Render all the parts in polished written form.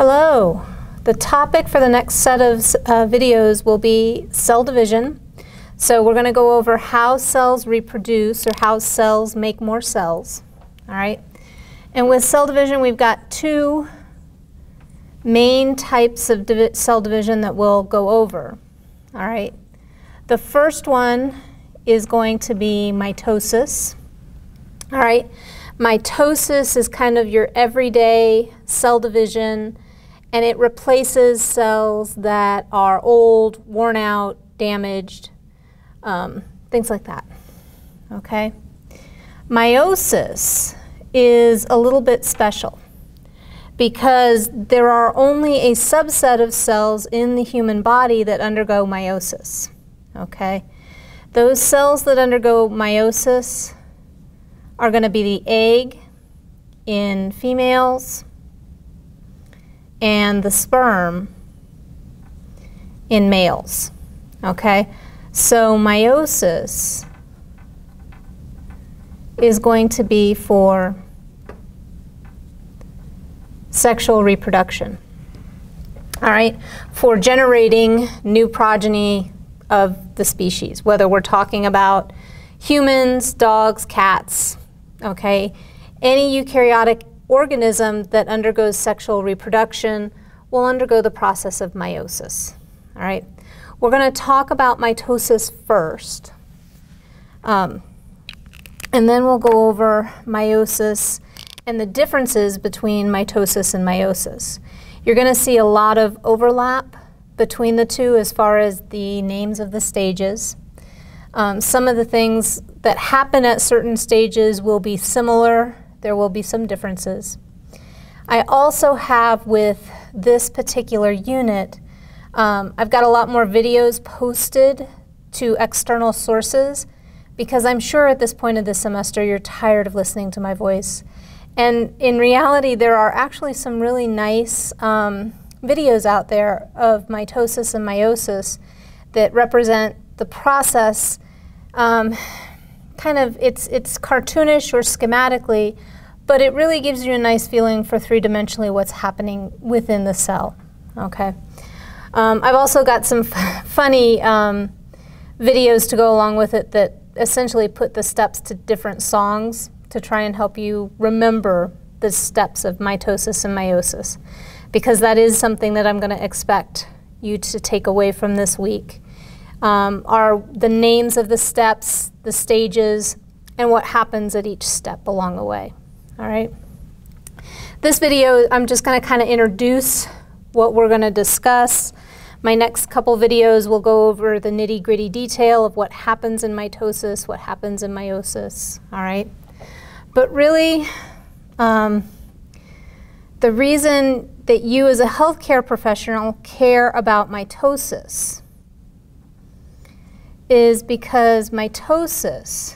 Hello. The topic for the next set of videos will be cell division. So we're going to go over how cells reproduce, or how cells make more cells. All right. And with cell division, we've got two main types of cell division that we'll go over. All right. The first one is going to be mitosis. All right. Mitosis is kind of your everyday cell division, and it replaces cells that are old, worn out, damaged, things like that. Okay? Meiosis is a little bit special because there are only a subset of cells in the human body that undergo meiosis. Okay? Those cells that undergo meiosis are going to be the egg in females and the sperm in males. Okay? So meiosis is going to be for sexual reproduction. All right? For generating new progeny of the species, whether we're talking about humans, dogs, cats, okay? Any eukaryotic organism that undergoes sexual reproduction will undergo the process of meiosis. All right? We're going to talk about mitosis first, and then we'll go over meiosis and the differences between mitosis and meiosis. You're going to see a lot of overlap between the two as far as the names of the stages. Some of the things that happen at certain stages will be similar. There will be some differences. I also have, with this particular unit, I've got a lot more videos posted to external sources because I'm sure at this point of the semester you're tired of listening to my voice. And in reality, there are actually some really nice videos out there of mitosis and meiosis that represent the process. Kind of, it's cartoonish or schematically, but it really gives you a nice feeling for three-dimensionally what's happening within the cell. Okay. I've also got some funny videos to go along with it that essentially put the steps to different songs to try and help you remember the steps of mitosis and meiosis, because that is something that I'm going to expect you to take away from this week. Are the names of the steps, the stages, and what happens at each step along the way. All right? This video, I'm just going to kind of introduce what we're going to discuss. My next couple videos will go over the nitty-gritty detail of what happens in mitosis, what happens in meiosis. All right? But really, the reason that you as a healthcare professional care about mitosis is because mitosis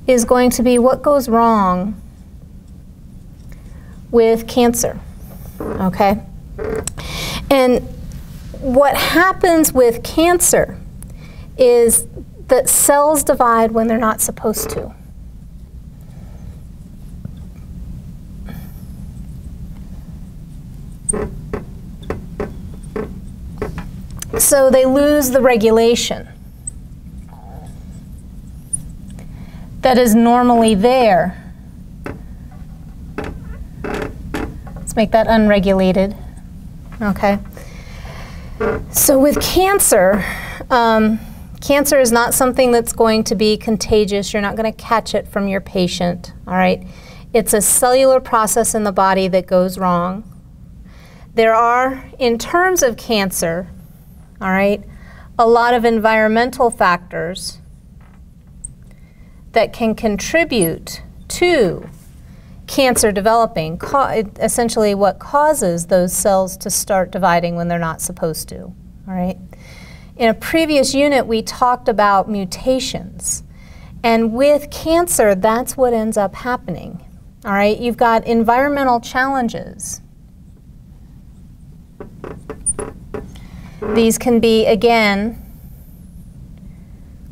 is going to be what goes wrong with cancer, okay? And what happens with cancer is that cells divide when they're not supposed to. So they lose the regulation that is normally there. Let's make that unregulated. Okay. So with cancer, cancer is not something that's going to be contagious. You're not going to catch it from your patient. All right. It's a cellular process in the body that goes wrong. There are, in terms of cancer, all right, a lot of environmental factors that can contribute to cancer developing, essentially what causes those cells to start dividing when they're not supposed to. All right. In a previous unit, we talked about mutations. And with cancer, that's what ends up happening. All right. You've got environmental challenges. These can be, again,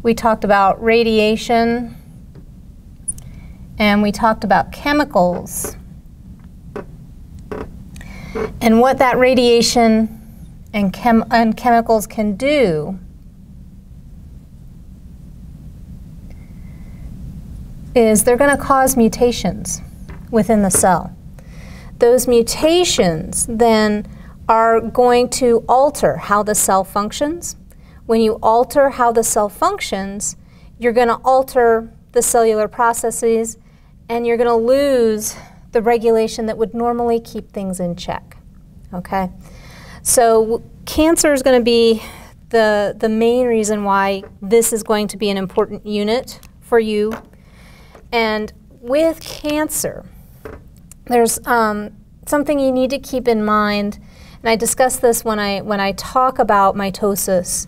we talked about radiation, and we talked about chemicals and what that radiation and chemicals can do is they're going to cause mutations within the cell. Those mutations then are going to alter how the cell functions. When you alter how the cell functions, you're going to alter the cellular processes, and you're going to lose the regulation that would normally keep things in check. Okay? So cancer is going to be the main reason why this is going to be an important unit for you. And with cancer, there's something you need to keep in mind, and I discuss this when I talk about mitosis,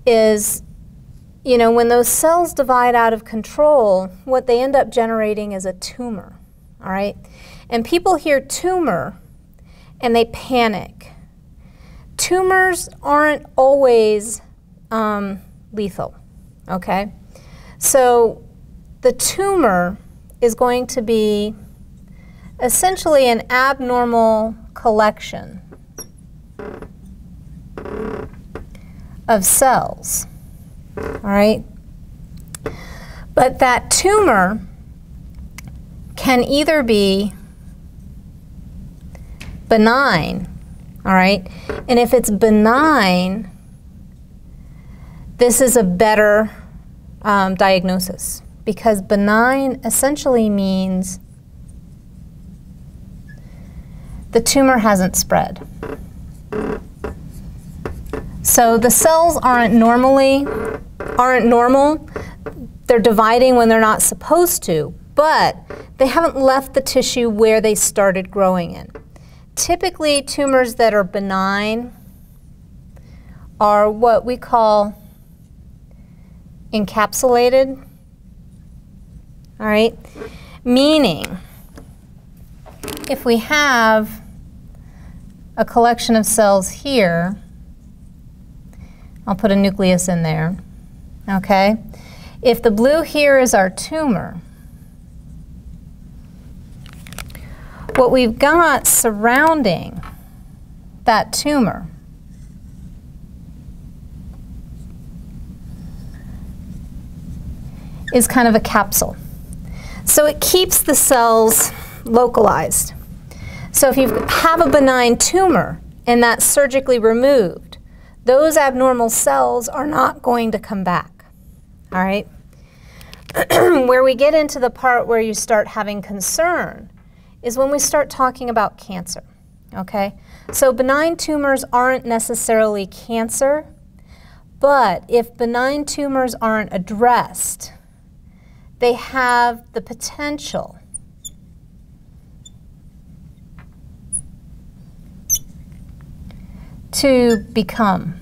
is, you know, when those cells divide out of control, what they end up generating is a tumor, all right? And people hear tumor and they panic. Tumors aren't always lethal, okay? So the tumor is going to be essentially an abnormal collection of cells, all right? But that tumor can either be benign, all right? And if it's benign, this is a better diagnosis, because benign essentially means the tumor hasn't spread. So the cells aren't normal. They're dividing when they're not supposed to, but they haven't left the tissue where they started growing in. Typically, tumors that are benign are what we call encapsulated, all right? Meaning, if we have a collection of cells here, I'll put a nucleus in there, okay? If the blue here is our tumor, what we've got surrounding that tumor is kind of a capsule. So it keeps the cells localized. So if you have a benign tumor and that's surgically removed, those abnormal cells are not going to come back, all right? Where we get into the part where you start having concern is when we start talking about cancer, okay? So benign tumors aren't necessarily cancer, but if benign tumors aren't addressed, they have the potential to become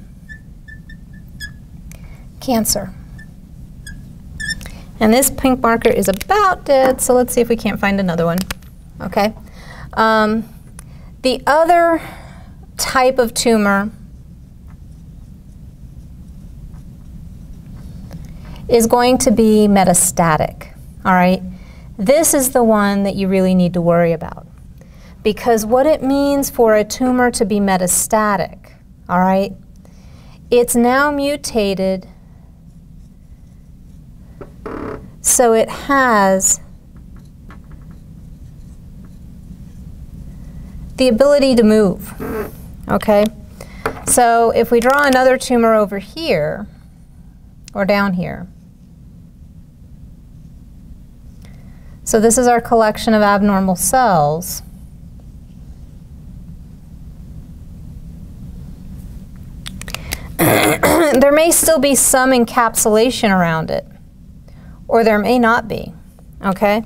cancer. And this pink marker is about dead, so let's see if we can't find another one. Okay. The other type of tumor is going to be metastatic, all right? This is the one that you really need to worry about, because what it means for a tumor to be metastatic, all right, it's now mutated so it has the ability to move, okay? So if we draw another tumor over here, or down here, so this is our collection of abnormal cells. There may still be some encapsulation around it, or there may not be, okay?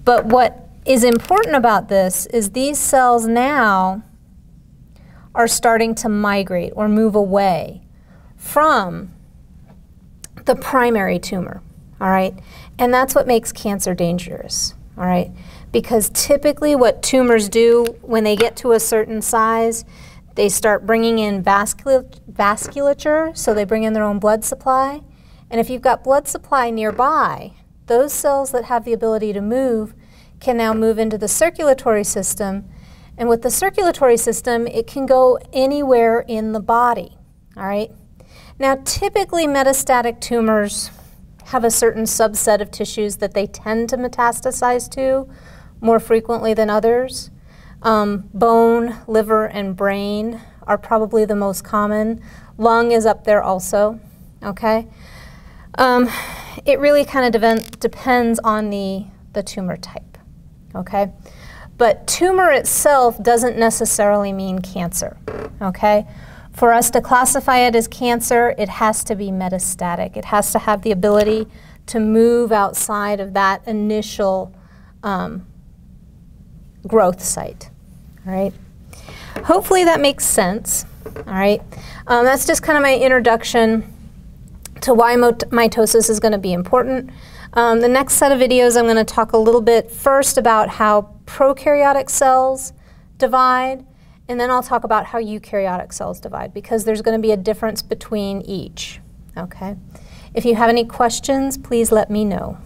But what is important about this is these cells now are starting to migrate or move away from the primary tumor, all right? And that's what makes cancer dangerous, all right? Because typically what tumors do when they get to a certain size, they start bringing in vasculature, so they bring in their own blood supply. And if you've got blood supply nearby, those cells that have the ability to move can now move into the circulatory system. And with the circulatory system, it can go anywhere in the body, all right? Now, typically metastatic tumors have a certain subset of tissues that they tend to metastasize to more frequently than others. Bone, liver, and brain are probably the most common. Lung is up there also, okay? It really kind of depends on the tumor type, okay? But tumor itself doesn't necessarily mean cancer, okay? For us to classify it as cancer, it has to be metastatic. It has to have the ability to move outside of that initial growth site, all right? Hopefully that makes sense, all right? That's just kind of my introduction to why mitosis is going to be important. The next set of videos I'm going to talk a little bit first about how prokaryotic cells divide, and then I'll talk about how eukaryotic cells divide, because there's going to be a difference between each, okay? If you have any questions, please let me know.